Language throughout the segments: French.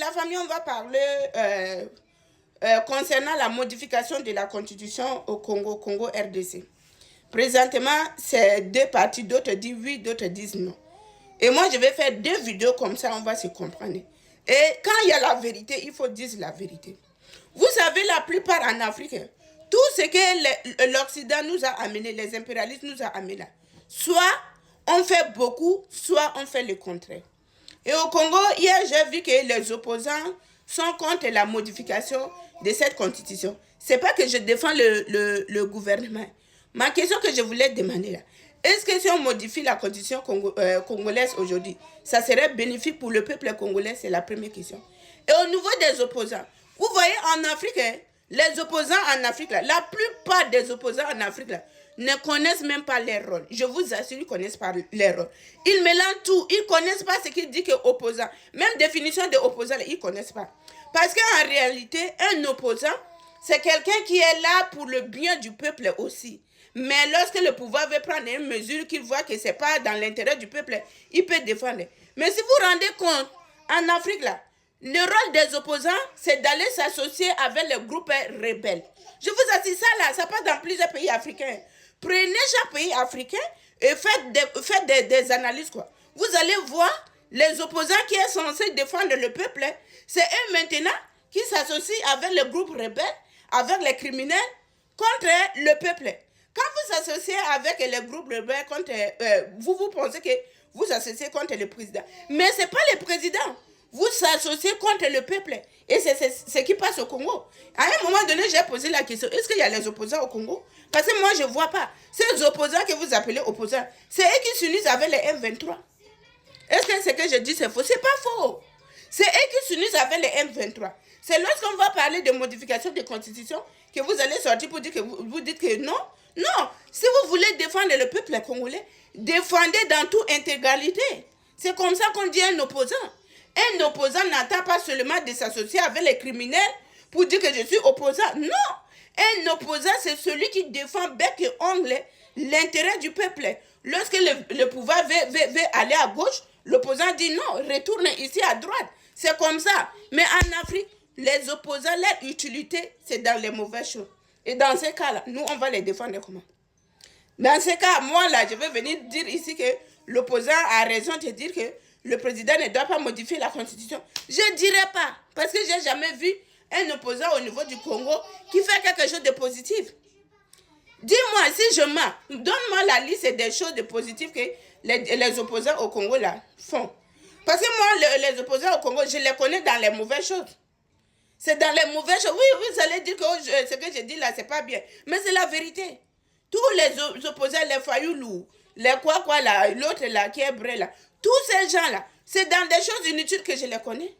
la famille, on va parler concernant la modification de la constitution au Congo, Congo RDC. Présentement, c'est deux parties, d'autres disent oui, d'autres disent non. Et moi, je vais faire deux vidéos comme ça, on va se comprendre. Et quand il y a la vérité, il faut dire la vérité. Vous savez, la plupart en Afrique, tout ce que l'Occident nous a amené, les impérialistes nous ont amené, soit on fait beaucoup, soit on fait le contraire. Et au Congo, hier, j'ai vu que les opposants sont contre la modification de cette constitution. Ce n'est pas que je défends le gouvernement. Ma question que je voulais demander là, est-ce que si on modifie la constitution congolaise aujourd'hui, ça serait bénéfique pour le peuple congolais? C'est la première question. Et au niveau des opposants, vous voyez en Afrique, les opposants en Afrique, là, la plupart des opposants en Afrique là, ne connaissent même pas leur rôle. Je vous assure, ils ne connaissent pas leur rôle. Ils mélangent tout. Ils ne connaissent pas ce qu'il dit que opposant. Même définition de opposant, ils ne connaissent pas. Parce qu'en réalité, un opposant, c'est quelqu'un qui est là pour le bien du peuple aussi. Mais lorsque le pouvoir veut prendre une mesure qu'il voit que ce n'est pas dans l'intérêt du peuple, il peut défendre. Mais si vous vous rendez compte, en Afrique, là, le rôle des opposants, c'est d'aller s'associer avec les groupes rebelles. Je vous assure, ça là, ça passe dans plusieurs pays africains. Prenez chaque pays africain et faites des analyses, quoi. Vous allez voir les opposants qui sont censés défendre le peuple, c'est eux maintenant qui s'associent avec les groupes rebelles, avec les criminels, contre le peuple. Quand vous associez avec les groupes rebelles, vous pensez que vous associez contre le président. Mais ce n'est pas le président. Vous associez contre le peuple. Et c'est ce qui passe au Congo. À un moment donné, j'ai posé la question, est-ce qu'il y a les opposants au Congo? Parce que moi, je ne vois pas. Ces opposants que vous appelez opposants, c'est eux qui s'unissent avec les M23. Est-ce que ce que je dis, c'est faux? Ce n'est pas faux. C'est eux qui s'unissent avec les M23. C'est lorsqu'on va parler de modification de constitution que vous allez sortir pour dire que vous dites que non. Non. Si vous voulez défendre le peuple congolais, défendez dans toute intégralité. C'est comme ça qu'on dit un opposant. Un opposant n'attend pas seulement de s'associer avec les criminels pour dire que je suis opposant. Non. Un opposant, c'est celui qui défend bec et ongle l'intérêt du peuple. Lorsque le pouvoir veut aller à gauche, l'opposant dit non, retourne ici à droite. C'est comme ça. Mais en Afrique, les opposants, leur utilité, c'est dans les mauvaises choses. Et dans ces cas-là, nous, on va les défendre comment? Dans ces cas, moi, là, je vais venir dire ici que l'opposant a raison de dire que le président ne doit pas modifier la constitution. Je ne dirais pas, parce que je n'ai jamais vu un opposant au niveau du Congo qui fait quelque chose de positif. Dis-moi, si je mens, donne-moi la liste des choses de positives que les opposants au Congo là, font. Parce que moi, les opposants au Congo, je les connais dans les mauvaises choses. C'est dans les mauvaises choses. Oui, vous allez dire que ce que je dis là, c'est pas bien. Mais c'est la vérité. Tous les opposants, les fayoulous, les quoi là, l'autre là, qui est bré là, tous ces gens-là, c'est dans des choses inutiles que je les connais.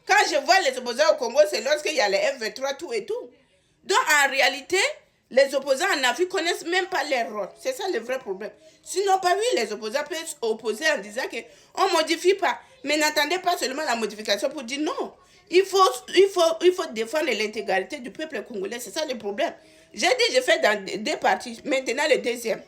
Quand je vois les opposants au Congo, c'est lorsqu'il y a les F23, tout et tout. Donc, en réalité, les opposants en Afrique ne connaissent même pas leur rôle. C'est ça le vrai problème. Sinon, pas oui, les opposants peuvent s'opposer en disant qu'on ne modifie pas. Mais n'attendez pas seulement la modification pour dire non. Il faut défendre l'intégralité du peuple congolais. C'est ça le problème. J'ai dit, je fais dans deux parties. Maintenant, le deuxième.